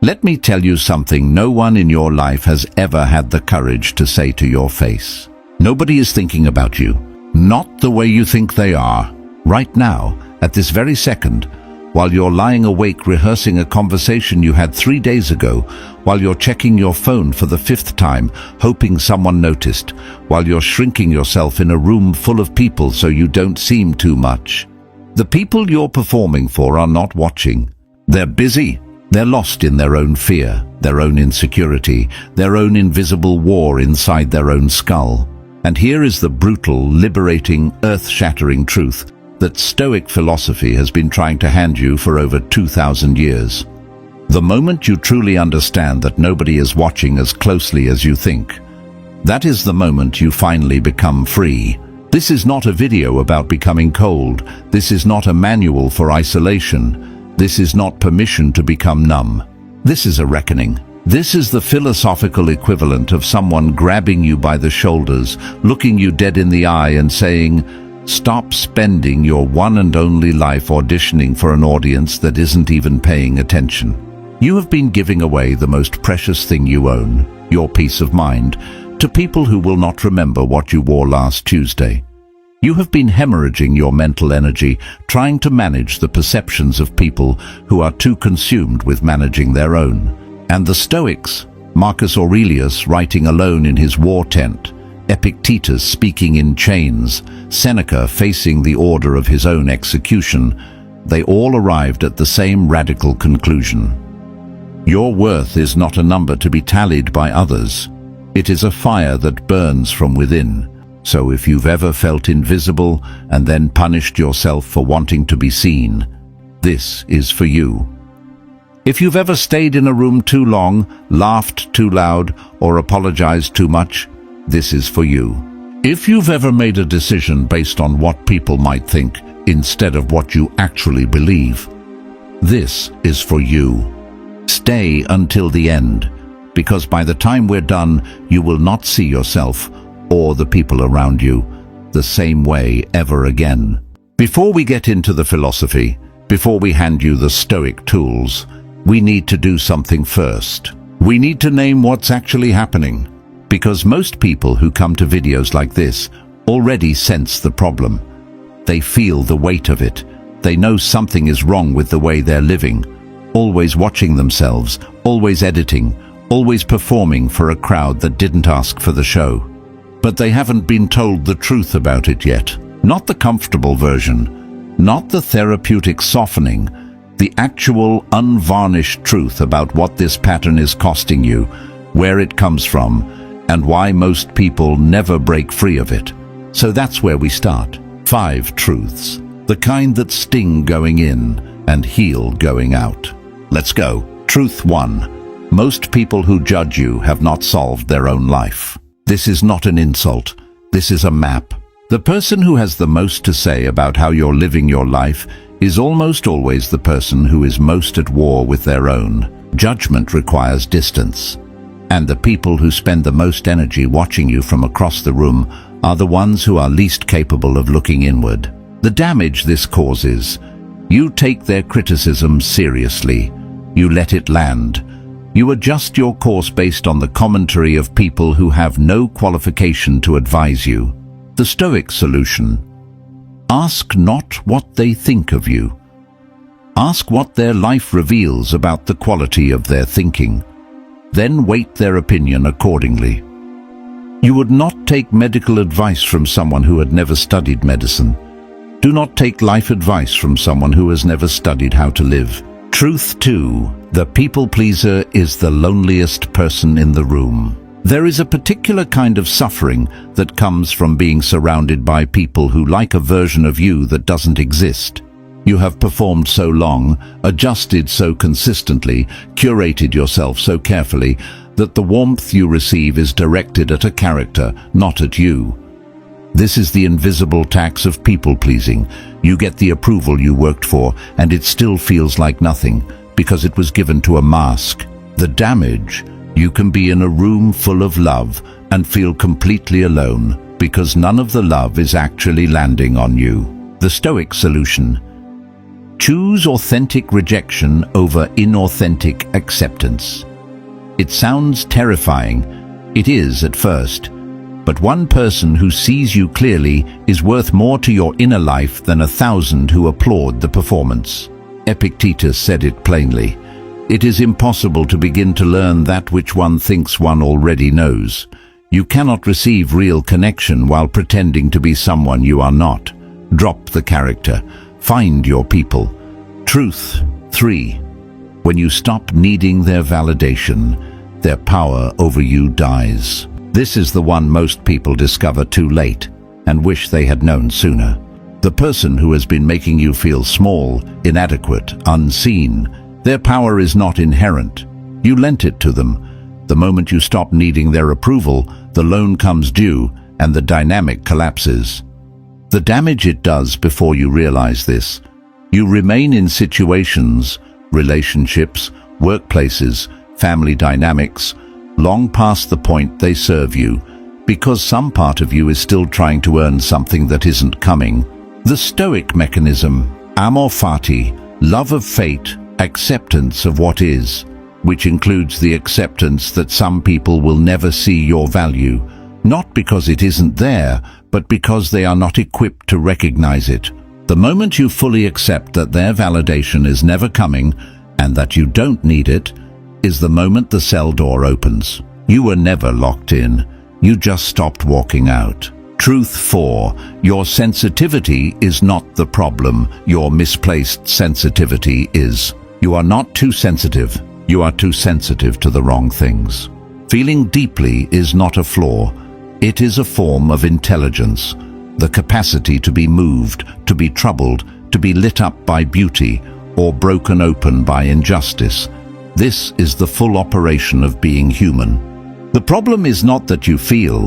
Let me tell you something no one in your life has ever had the courage to say to your face. Nobody is thinking about you, not the way you think they are. Right now, at this very second, while you're lying awake rehearsing a conversation you had 3 days ago, while you're checking your phone for the 5th time, hoping someone noticed, while you're shrinking yourself in a room full of people so you don't seem too much. The people you're performing for are not watching. They're busy. They're lost in their own fear, their own insecurity, their own invisible war inside their own skull. And here is the brutal, liberating, earth-shattering truth that Stoic philosophy has been trying to hand you for over 2,000 years. The moment you truly understand that nobody is watching as closely as you think, that is the moment you finally become free. This is not a video about becoming cold. This is not a manual for isolation. This is not permission to become numb. This is a reckoning. This is the philosophical equivalent of someone grabbing you by the shoulders, looking you dead in the eye and saying, "Stop spending your one and only life auditioning for an audience that isn't even paying attention." You have been giving away the most precious thing you own, your peace of mind, to people who will not remember what you wore last Tuesday. You have been hemorrhaging your mental energy, trying to manage the perceptions of people who are too consumed with managing their own. And the Stoics, Marcus Aurelius writing alone in his war tent, Epictetus speaking in chains, Seneca facing the order of his own execution, they all arrived at the same radical conclusion. Your worth is not a number to be tallied by others. It is a fire that burns from within. So if you've ever felt invisible and then punished yourself for wanting to be seen, this is for you. If you've ever stayed in a room too long, laughed too loud, or apologized too much, this is for you. If you've ever made a decision based on what people might think instead of what you actually believe, this is for you. Stay until the end, because by the time we're done, you will not see yourself or the people around you the same way ever again. Before we get into the philosophy, before we hand you the Stoic tools, we need to do something first. We need to name what's actually happening, because most people who come to videos like this already sense the problem. They feel the weight of it. They know something is wrong with the way they're living, always watching themselves, always editing, always performing for a crowd that didn't ask for the show. But they haven't been told the truth about it yet. Not the comfortable version, not the therapeutic softening, the actual unvarnished truth about what this pattern is costing you, where it comes from, and why most people never break free of it. So that's where we start. 5 truths, the kind that sting going in and heal going out. Let's go. Truth 1. Most people who judge you have not solved their own life. This is not an insult. This is a map. The person who has the most to say about how you're living your life is almost always the person who is most at war with their own. Judgment requires distance. And the people who spend the most energy watching you from across the room are the ones who are least capable of looking inward. The damage this causes: you take their criticism seriously. You let it land. You adjust your course based on the commentary of people who have no qualification to advise you. The Stoic solution: ask not what they think of you. Ask what their life reveals about the quality of their thinking. Then weight their opinion accordingly. You would not take medical advice from someone who had never studied medicine. Do not take life advice from someone who has never studied how to live. Truth 2. The people pleaser is the loneliest person in the room. There is a particular kind of suffering that comes from being surrounded by people who like a version of you that doesn't exist. You have performed so long, adjusted so consistently, curated yourself so carefully, that the warmth you receive is directed at a character, not at you. This is the invisible tax of people-pleasing. You get the approval you worked for, and it still feels like nothing, because it was given to a mask. The damage: you can be in a room full of love and feel completely alone, because none of the love is actually landing on you. The Stoic solution: Choose authentic rejection over inauthentic acceptance. It sounds terrifying. It is at first. But one person who sees you clearly is worth more to your inner life than 1,000 who applaud the performance. Epictetus said it plainly. It is impossible to begin to learn that which one thinks one already knows. You cannot receive real connection while pretending to be someone you are not. Drop the character. Find your people. Truth 3. When you stop needing their validation, their power over you dies. This is the one most people discover too late and wish they had known sooner. The person who has been making you feel small, inadequate, unseen, their power is not inherent. You lent it to them. The moment you stop needing their approval, the loan comes due and the dynamic collapses. The damage it does before you realize this. You remain in situations, relationships, workplaces, family dynamics, long past the point they serve you, because some part of you is still trying to earn something that isn't coming. The Stoic mechanism, amor fati, love of fate, acceptance of what is, which includes the acceptance that some people will never see your value, not because it isn't there, but because they are not equipped to recognize it. The moment you fully accept that their validation is never coming and that you don't need it, is the moment the cell door opens. You were never locked in. You just stopped walking out. Truth 4. Your sensitivity is not the problem. Your misplaced sensitivity is. You are not too sensitive. You are too sensitive to the wrong things. Feeling deeply is not a flaw. It is a form of intelligence. The capacity to be moved, to be troubled, to be lit up by beauty, or broken open by injustice. This is the full operation of being human. The problem is not that you feel.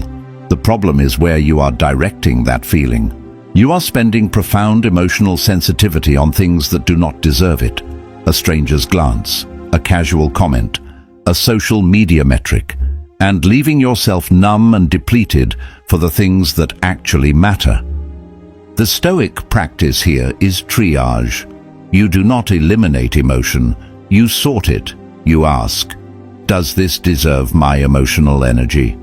The problem is where you are directing that feeling. You are spending profound emotional sensitivity on things that do not deserve it. A stranger's glance, a casual comment, a social media metric, and leaving yourself numb and depleted for the things that actually matter. The Stoic practice here is triage. You do not eliminate emotion. You sort it. You ask, does this deserve my emotional energy?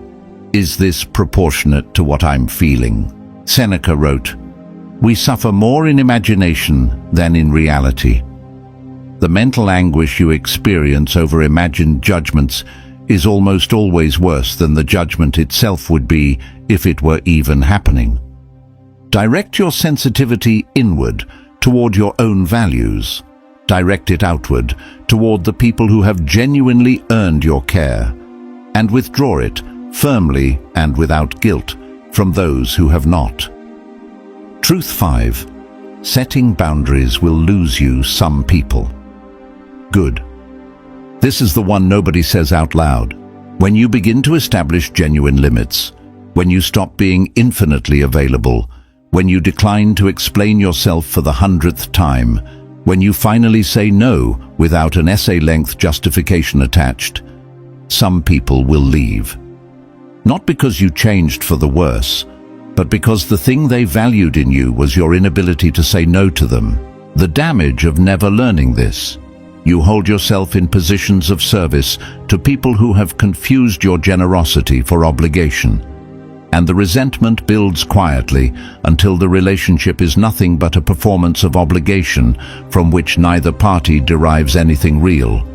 Is this proportionate to what I'm feeling? Seneca wrote, "We suffer more in imagination than in reality." The mental anguish you experience over imagined judgments is almost always worse than the judgment itself would be if it were even happening. Direct your sensitivity inward toward your own values. Direct it outward toward the people who have genuinely earned your care, and withdraw it firmly and without guilt from those who have not. Truth 5. Setting boundaries will lose you some people. Good. This is the one nobody says out loud. When you begin to establish genuine limits, when you stop being infinitely available, when you decline to explain yourself for the 100th time, when you finally say no without an essay-length justification attached, some people will leave. Not because you changed for the worse, but because the thing they valued in you was your inability to say no to them. The damage of never learning this. You hold yourself in positions of service to people who have confused your generosity for obligation. And the resentment builds quietly until the relationship is nothing but a performance of obligation from which neither party derives anything real.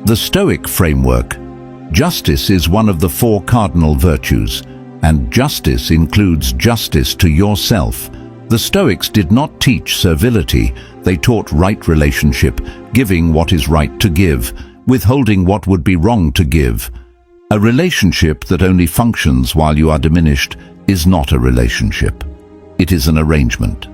The Stoic framework. Justice is one of the 4 cardinal virtues, and justice includes justice to yourself. The Stoics did not teach servility. They taught right relationship, giving what is right to give, withholding what would be wrong to give. A relationship that only functions while you are diminished is not a relationship. It is an arrangement.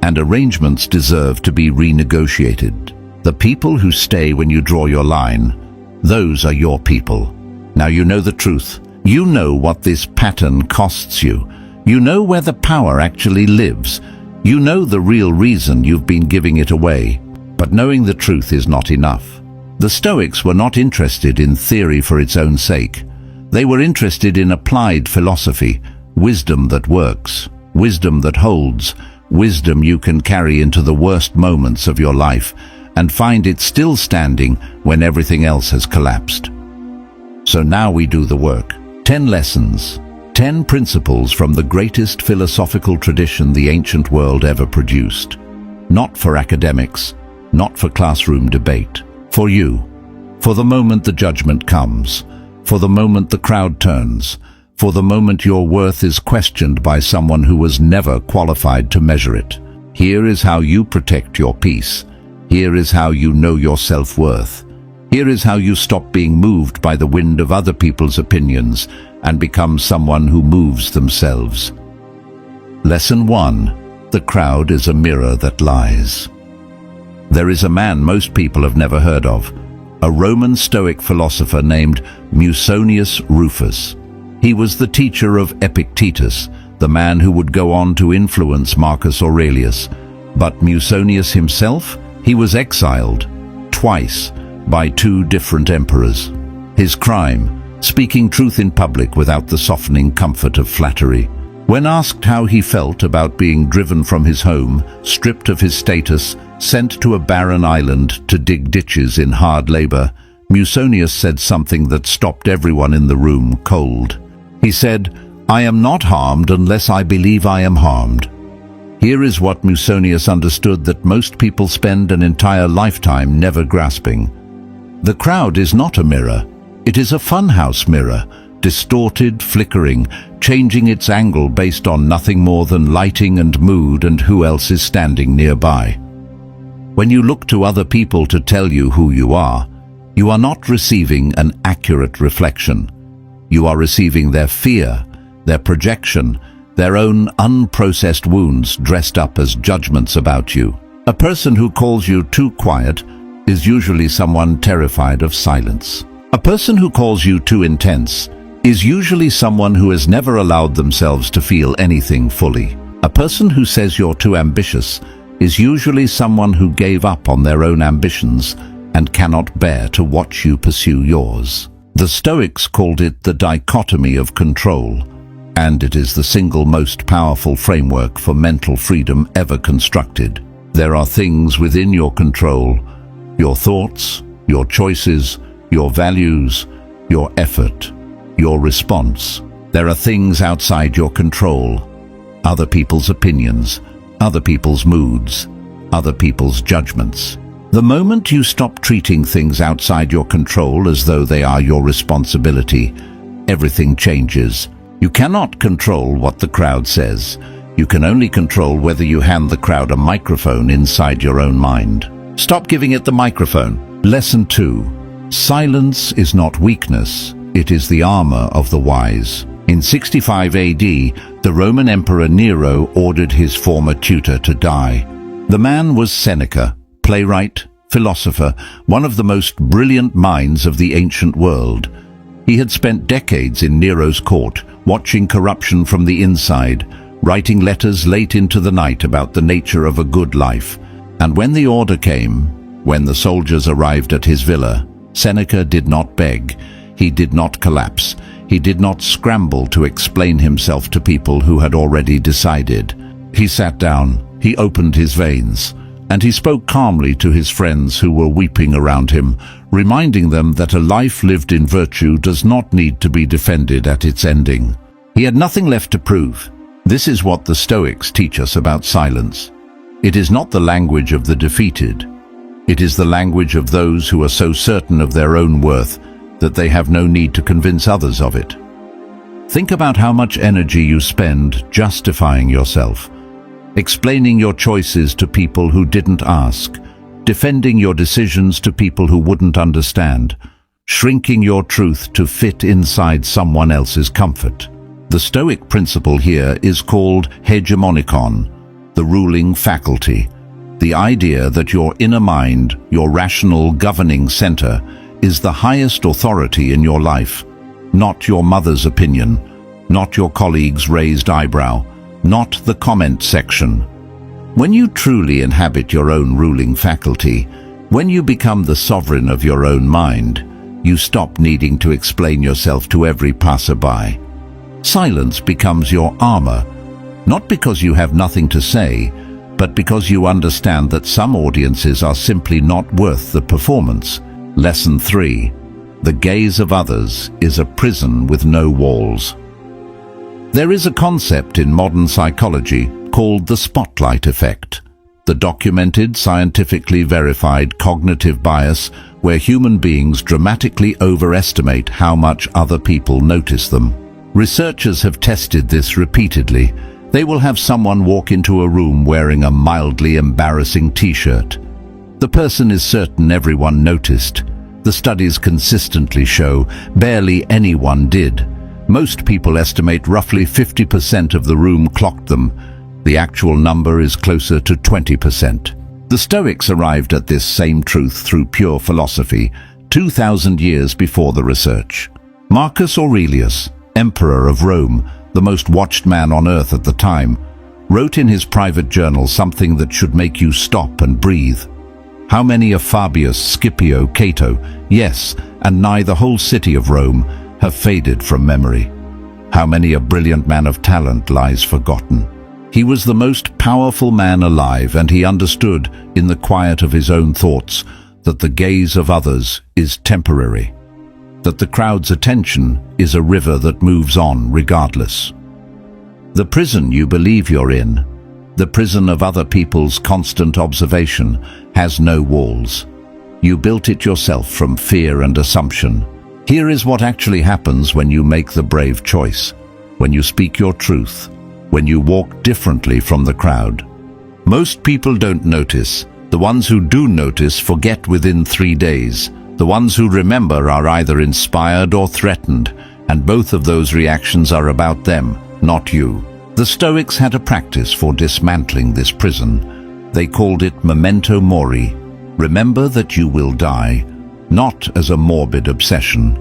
And arrangements deserve to be renegotiated. The people who stay when you draw your line, those are your people. Now you know the truth. You know what this pattern costs you. You know where the power actually lives. You know the real reason you've been giving it away. But knowing the truth is not enough. The Stoics were not interested in theory for its own sake. They were interested in applied philosophy, wisdom that works, wisdom that holds, wisdom you can carry into the worst moments of your life and find it still standing when everything else has collapsed. So now we do the work. 10 lessons, 10 principles from the greatest philosophical tradition the ancient world ever produced. Not for academics, not for classroom debate. For you. For the moment the judgment comes. For the moment the crowd turns. For the moment your worth is questioned by someone who was never qualified to measure it. Here is how you protect your peace. Here is how you know your self-worth. Here is how you stop being moved by the wind of other people's opinions and become someone who moves themselves. Lesson 1. The crowd is a mirror that lies. There is a man most people have never heard of, a Roman Stoic philosopher named Musonius Rufus. He was the teacher of Epictetus, the man who would go on to influence Marcus Aurelius. But Musonius himself, he was exiled, twice, by 2 different emperors. His crime, speaking truth in public without the softening comfort of flattery. When asked how he felt about being driven from his home, stripped of his status, sent to a barren island to dig ditches in hard labor, Musonius said something that stopped everyone in the room cold. He said, "I am not harmed unless I believe I am harmed." Here is what Musonius understood that most people spend an entire lifetime never grasping. The crowd is not a mirror. It is a funhouse mirror, distorted, flickering, changing its angle based on nothing more than lighting and mood and who else is standing nearby. When you look to other people to tell you who you are not receiving an accurate reflection. You are receiving their fear, their projection, their own unprocessed wounds dressed up as judgments about you. A person who calls you too quiet is usually someone terrified of silence. A person who calls you too intense is usually someone who has never allowed themselves to feel anything fully. A person who says you're too ambitious is usually someone who gave up on their own ambitions and cannot bear to watch you pursue yours. The Stoics called it the dichotomy of control, and it is the single most powerful framework for mental freedom ever constructed. There are things within your control, your thoughts, your choices, your values, your effort, your response. There are things outside your control, other people's opinions, other people's moods, other people's judgments. The moment you stop treating things outside your control as though they are your responsibility, everything changes. You cannot control what the crowd says. You can only control whether you hand the crowd a microphone inside your own mind. Stop giving it the microphone. Lesson 2. Silence is not weakness, it is the armor of the wise. In 65 AD, the Roman Emperor Nero ordered his former tutor to die. The man was Seneca, playwright, philosopher, one of the most brilliant minds of the ancient world. He had spent decades in Nero's court, watching corruption from the inside, writing letters late into the night about the nature of a good life. And when the order came, when the soldiers arrived at his villa, Seneca did not beg, he did not collapse, he did not scramble to explain himself to people who had already decided. He sat down, he opened his veins, and he spoke calmly to his friends who were weeping around him, reminding them that a life lived in virtue does not need to be defended at its ending. He had nothing left to prove. This is what the Stoics teach us about silence. It is not the language of the defeated. It is the language of those who are so certain of their own worth that they have no need to convince others of it. Think about how much energy you spend justifying yourself, explaining your choices to people who didn't ask, defending your decisions to people who wouldn't understand, shrinking your truth to fit inside someone else's comfort. The Stoic principle here is called hegemonikon, the ruling faculty, the idea that your inner mind, your rational governing center, is the highest authority in your life, not your mother's opinion, not your colleague's raised eyebrow, not the comment section. When you truly inhabit your own ruling faculty, when you become the sovereign of your own mind, you stop needing to explain yourself to every passerby. Silence becomes your armor, not because you have nothing to say, but because you understand that some audiences are simply not worth the performance. Lesson 3. The gaze of others is a prison with no walls. There is a concept in modern psychology called the spotlight effect, the documented, scientifically verified cognitive bias where human beings dramatically overestimate how much other people notice them. Researchers have tested this repeatedly. They will have someone walk into a room wearing a mildly embarrassing t-shirt. The person is certain everyone noticed. The studies consistently show barely anyone did. Most people estimate roughly 50% of the room clocked them. The actual number is closer to 20%. The Stoics arrived at this same truth through pure philosophy 2,000 years before the research. Marcus Aurelius, Emperor of Rome, the most watched man on earth at the time, wrote in his private journal something that should make you stop and breathe. How many of Fabius, Scipio, Cato, yes, and nigh the whole city of Rome, have faded from memory? How many a brilliant man of talent lies forgotten? He was the most powerful man alive, and he understood, in the quiet of his own thoughts, that the gaze of others is temporary, that the crowd's attention is a river that moves on regardless. The prison you believe you're in, the prison of other people's constant observation, has no walls. You built it yourself from fear and assumption. Here is what actually happens when you make the brave choice, when you speak your truth, when you walk differently from the crowd. Most people don't notice. The ones who do notice forget within 3 days. The ones who remember are either inspired or threatened, and both of those reactions are about them, not you. The Stoics had a practice for dismantling this prison. They called it memento mori. Remember that you will die, not as a morbid obsession,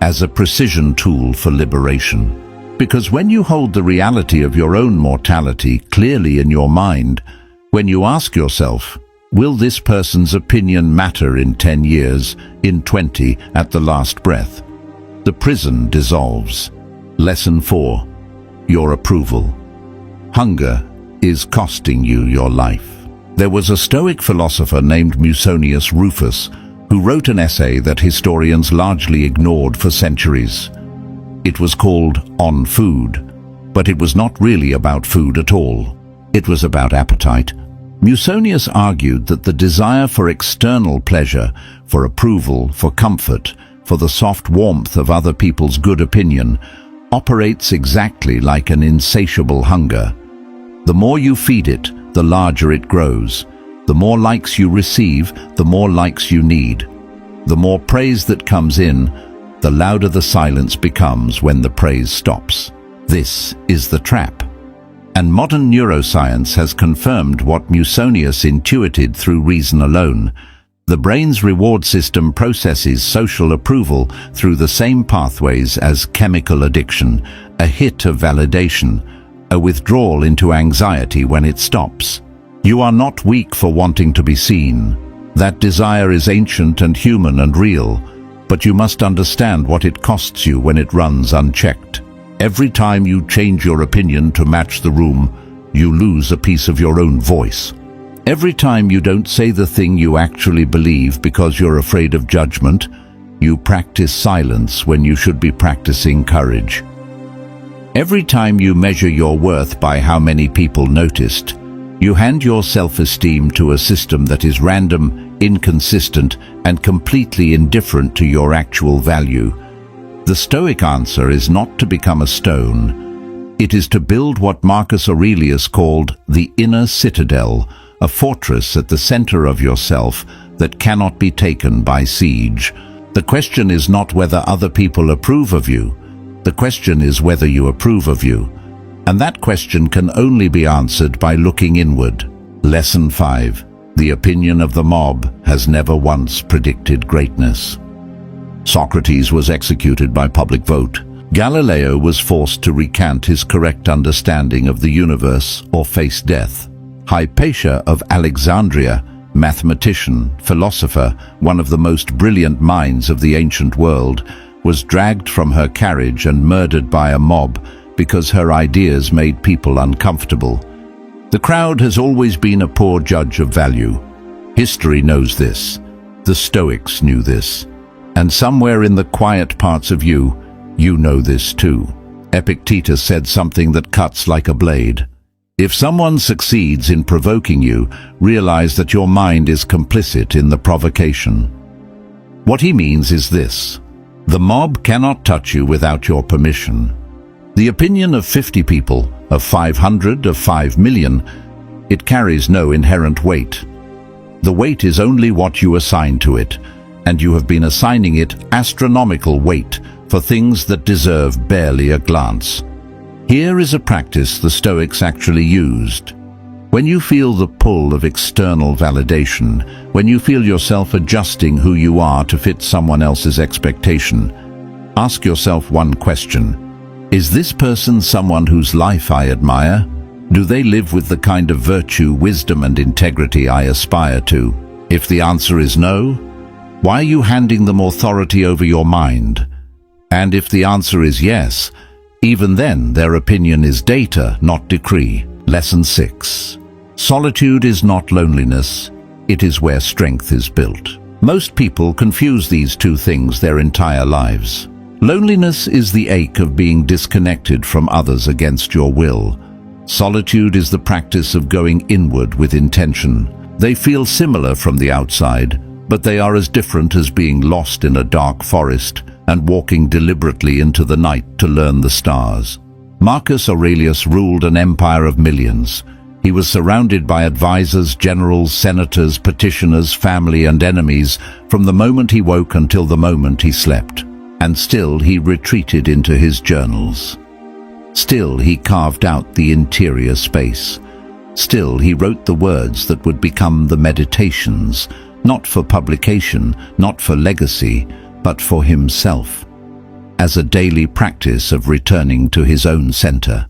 as a precision tool for liberation. Because when you hold the reality of your own mortality clearly in your mind, when you ask yourself, will this person's opinion matter in 10 years, in 20, at the last breath? The prison dissolves. Lesson 4. Your approval. Hunger is costing you your life. There was a Stoic philosopher named Musonius Rufus who wrote an essay that historians largely ignored for centuries. It was called On Food, but it was not really about food at all. It was about appetite. Musonius argued that the desire for external pleasure, for approval, for comfort, for the soft warmth of other people's good opinion, operates exactly like an insatiable hunger. The more you feed it, the larger it grows. The more likes you receive, the more likes you need. The more praise that comes in, the louder the silence becomes when the praise stops. This is the trap. And modern neuroscience has confirmed what Musonius intuited through reason alone. The brain's reward system processes social approval through the same pathways as chemical addiction, a hit of validation, a withdrawal into anxiety when it stops. You are not weak for wanting to be seen. That desire is ancient and human and real, but you must understand what it costs you when it runs unchecked. Every time you change your opinion to match the room, you lose a piece of your own voice. Every time you don't say the thing you actually believe because you're afraid of judgment, you practice silence when you should be practicing courage. Every time you measure your worth by how many people noticed, you hand your self-esteem to a system that is random, inconsistent, and completely indifferent to your actual value. The Stoic answer is not to become a stone. It is to build what Marcus Aurelius called the inner citadel, a fortress at the center of yourself that cannot be taken by siege. The question is not whether other people approve of you. The question is whether you approve of you. And that question can only be answered by looking inward. Lesson 5. The opinion of the mob has never once predicted greatness. Socrates was executed by public vote. Galileo was forced to recant his correct understanding of the universe or face death. Hypatia of Alexandria, mathematician, philosopher, one of the most brilliant minds of the ancient world, was dragged from her carriage and murdered by a mob because her ideas made people uncomfortable. The crowd has always been a poor judge of value. History knows this. The Stoics knew this. And somewhere in the quiet parts of you, you know this too. Epictetus said something that cuts like a blade. If someone succeeds in provoking you, realize that your mind is complicit in the provocation. What he means is this: the mob cannot touch you without your permission. The opinion of 50 people, of 500, of 5 million, it carries no inherent weight. The weight is only what you assign to it, and you have been assigning it astronomical weight for things that deserve barely a glance. Here is a practice the Stoics actually used. When you feel the pull of external validation, when you feel yourself adjusting who you are to fit someone else's expectation, ask yourself one question: is this person someone whose life I admire? Do they live with the kind of virtue, wisdom, and integrity I aspire to? If the answer is no, why are you handing them authority over your mind? And if the answer is yes, even then their opinion is data, not decree. Lesson 6. Solitude is not loneliness, it is where strength is built. Most people confuse these two things their entire lives. Loneliness is the ache of being disconnected from others against your will. Solitude is the practice of going inward with intention. They feel similar from the outside, but they are as different as being lost in a dark forest and walking deliberately into the night to learn the stars. Marcus Aurelius ruled an empire of millions. He was surrounded by advisors, generals, senators, petitioners, family, and enemies from the moment he woke until the moment he slept. And still he retreated into his journals. Still he carved out the interior space. Still he wrote the words that would become the meditations, not for publication, not for legacy, but for himself, as a daily practice of returning to his own center.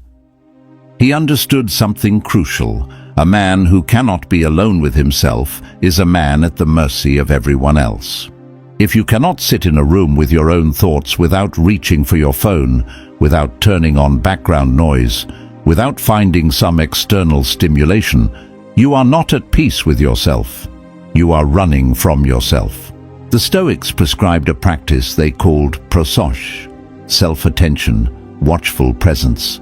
He understood something crucial. A man who cannot be alone with himself is a man at the mercy of everyone else. If you cannot sit in a room with your own thoughts without reaching for your phone, without turning on background noise, without finding some external stimulation, you are not at peace with yourself. You are running from yourself. The Stoics prescribed a practice they called prosoche, self-attention, watchful presence.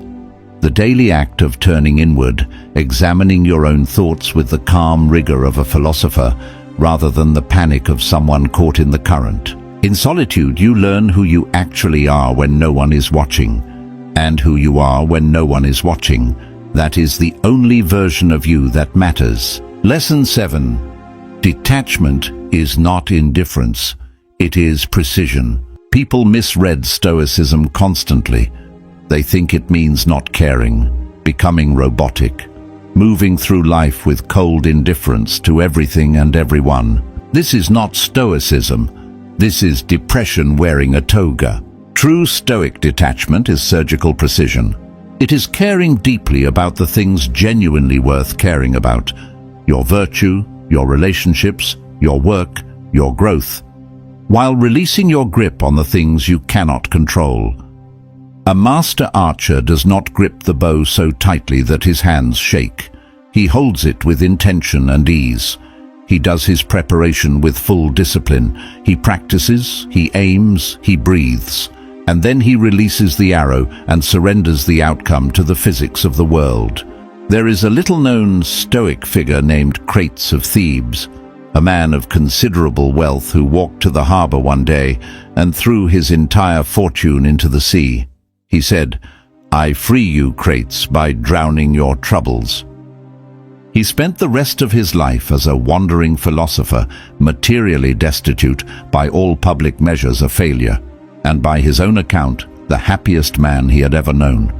The daily act of turning inward, examining your own thoughts with the calm rigor of a philosopher, rather than the panic of someone caught in the current. In solitude, you learn who you actually are when no one is watching, and who you are when no one is watching. That is the only version of you that matters. Lesson 7. Detachment is not indifference, it is precision. People misread Stoicism constantly. They think it means not caring, becoming robotic, moving through life with cold indifference to everything and everyone. This is not Stoicism. This is depression wearing a toga. True Stoic detachment is surgical precision. It is caring deeply about the things genuinely worth caring about: your virtue, your relationships, your work, your growth, while releasing your grip on the things you cannot control. A master archer does not grip the bow so tightly that his hands shake. He holds it with intention and ease. He does his preparation with full discipline. He practices, he aims, he breathes, and then he releases the arrow and surrenders the outcome to the physics of the world. There is a little-known Stoic figure named Crates of Thebes, a man of considerable wealth who walked to the harbor one day and threw his entire fortune into the sea. He said, "I free you, Crates, by drowning your troubles." He spent the rest of his life as a wandering philosopher, materially destitute, by all public measures a failure, and by his own account, the happiest man he had ever known.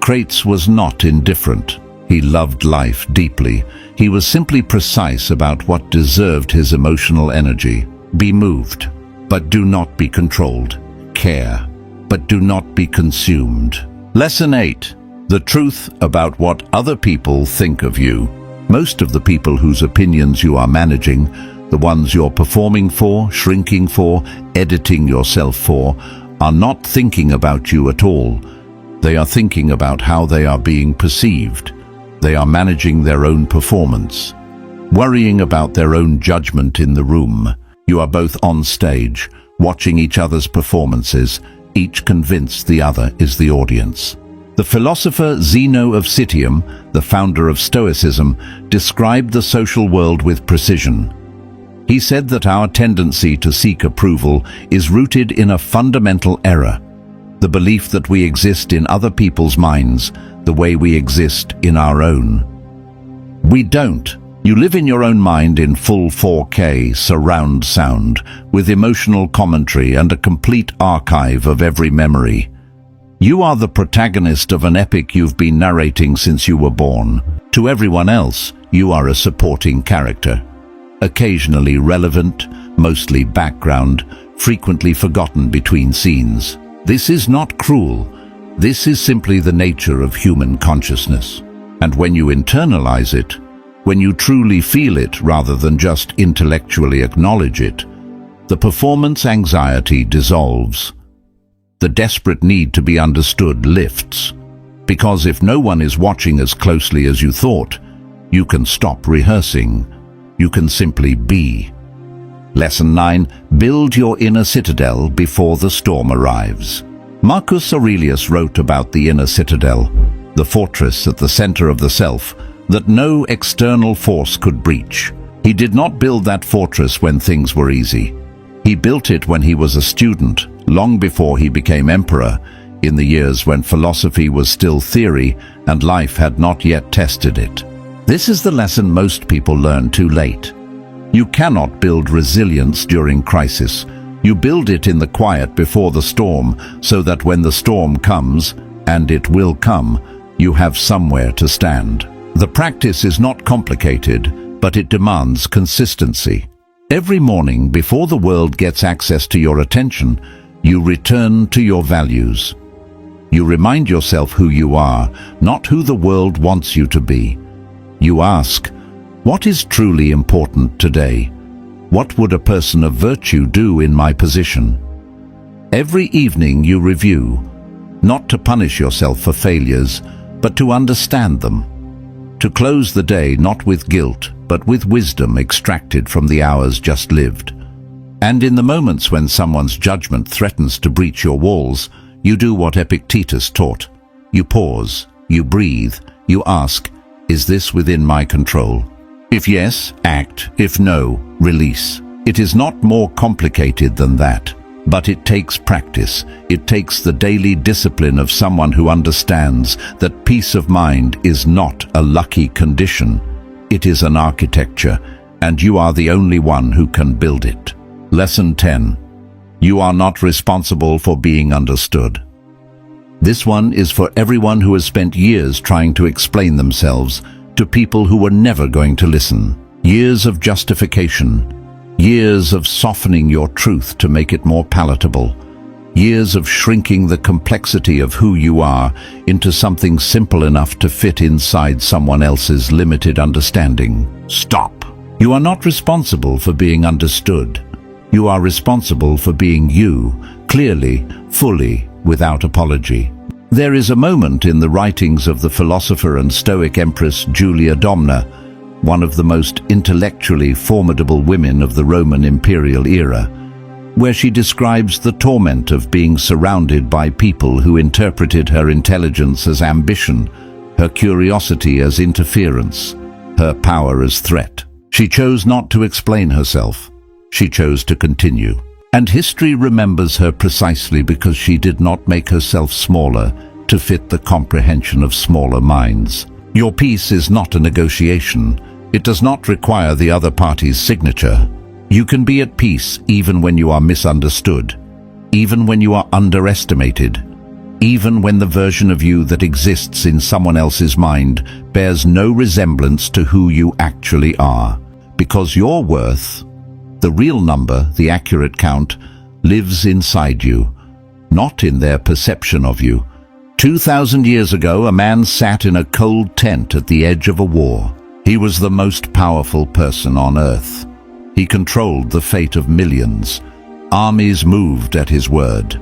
Crates was not indifferent. He loved life deeply. He was simply precise about what deserved his emotional energy. Be moved, but do not be controlled. Care, but do not be consumed. Lesson 8. The truth about what other people think of you. Most of the people whose opinions you are managing, the ones you're performing for, shrinking for, editing yourself for, are not thinking about you at all. They are thinking about how they are being perceived. They are managing their own performance, worrying about their own judgment in the room. You are both on stage, watching each other's performances, each convinced the other is the audience. The philosopher Zeno of Citium, the founder of Stoicism, described the social world with precision. He said that our tendency to seek approval is rooted in a fundamental error, the belief that we exist in other people's minds the way we exist in our own. We don't. You live in your own mind in full 4K surround sound, with emotional commentary and a complete archive of every memory. You are the protagonist of an epic you've been narrating since you were born. To everyone else, you are a supporting character. Occasionally relevant, mostly background, frequently forgotten between scenes. This is not cruel. This is simply the nature of human consciousness. And when you internalize it, when you truly feel it rather than just intellectually acknowledge it, the performance anxiety dissolves. The desperate need to be understood lifts. Because if no one is watching as closely as you thought, you can stop rehearsing. You can simply be. Lesson 9. Build your inner citadel before the storm arrives. Marcus Aurelius wrote about the inner citadel, the fortress at the center of the self, that no external force could breach. He did not build that fortress when things were easy. He built it when he was a student, long before he became emperor, in the years when philosophy was still theory and life had not yet tested it. This is the lesson most people learn too late. You cannot build resilience during crisis. You build it in the quiet before the storm, so that when the storm comes, and it will come, you have somewhere to stand. The practice is not complicated, but it demands consistency. Every morning, before the world gets access to your attention, you return to your values. You remind yourself who you are, not who the world wants you to be. You ask, what is truly important today? What would a person of virtue do in my position? Every evening you review, not to punish yourself for failures, but to understand them. To close the day not with guilt, but with wisdom extracted from the hours just lived. And in the moments when someone's judgment threatens to breach your walls, you do what Epictetus taught. You pause, you breathe, you ask, is this within my control? If yes, act. If no, release. It is not more complicated than that. But it takes practice. It takes the daily discipline of someone who understands that peace of mind is not a lucky condition. It is an architecture, and you are the only one who can build it. Lesson 10. You are not responsible for being understood. This one is for everyone who has spent years trying to explain themselves to people who were never going to listen. Years of justification. Years of softening your truth to make it more palatable. Years of shrinking the complexity of who you are into something simple enough to fit inside someone else's limited understanding. Stop. You are not responsible for being understood. You are responsible for being you, clearly, fully, without apology. There is a moment in the writings of the philosopher and Stoic Empress Julia Domna, one of the most intellectually formidable women of the Roman imperial era, where she describes the torment of being surrounded by people who interpreted her intelligence as ambition, her curiosity as interference, her power as threat. She chose not to explain herself. She chose to continue. And history remembers her precisely because she did not make herself smaller to fit the comprehension of smaller minds. Your peace is not a negotiation. It does not require the other party's signature. You can be at peace even when you are misunderstood, even when you are underestimated, even when the version of you that exists in someone else's mind bears no resemblance to who you actually are. Because your worth, the real number, the accurate count, lives inside you, not in their perception of you. 2,000 years ago, a man sat in a cold tent at the edge of a war. He was the most powerful person on earth. He controlled the fate of millions. Armies moved at his word.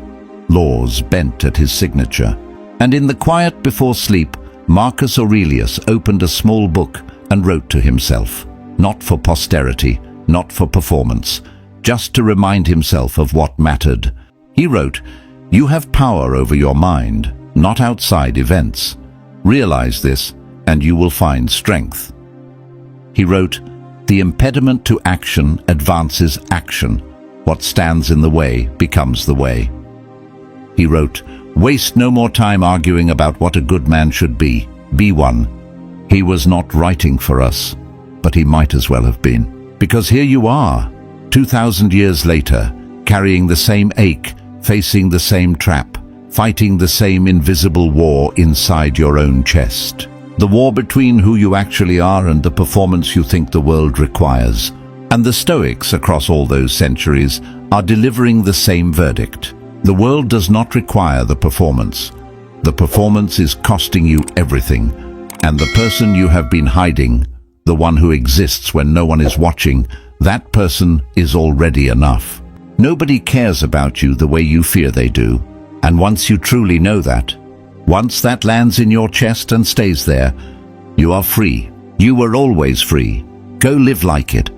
Laws bent at his signature. And in the quiet before sleep, Marcus Aurelius opened a small book and wrote to himself, not for posterity, not for performance, just to remind himself of what mattered. He wrote, "You have power over your mind, not outside events. Realize this, and you will find strength." He wrote, "The impediment to action advances action. What stands in the way becomes the way." He wrote, "Waste no more time arguing about what a good man should be. Be one." He was not writing for us, but he might as well have been. Because here you are, 2,000 years later, carrying the same ache, facing the same trap, fighting the same invisible war inside your own chest. The war between who you actually are and the performance you think the world requires. And the Stoics across all those centuries are delivering the same verdict. The world does not require the performance. The performance is costing you everything. And the person you have been hiding, the one who exists when no one is watching, that person is already enough. Nobody cares about you the way you fear they do. And once you truly know that, once that lands in your chest and stays there, you are free. You were always free. Go live like it.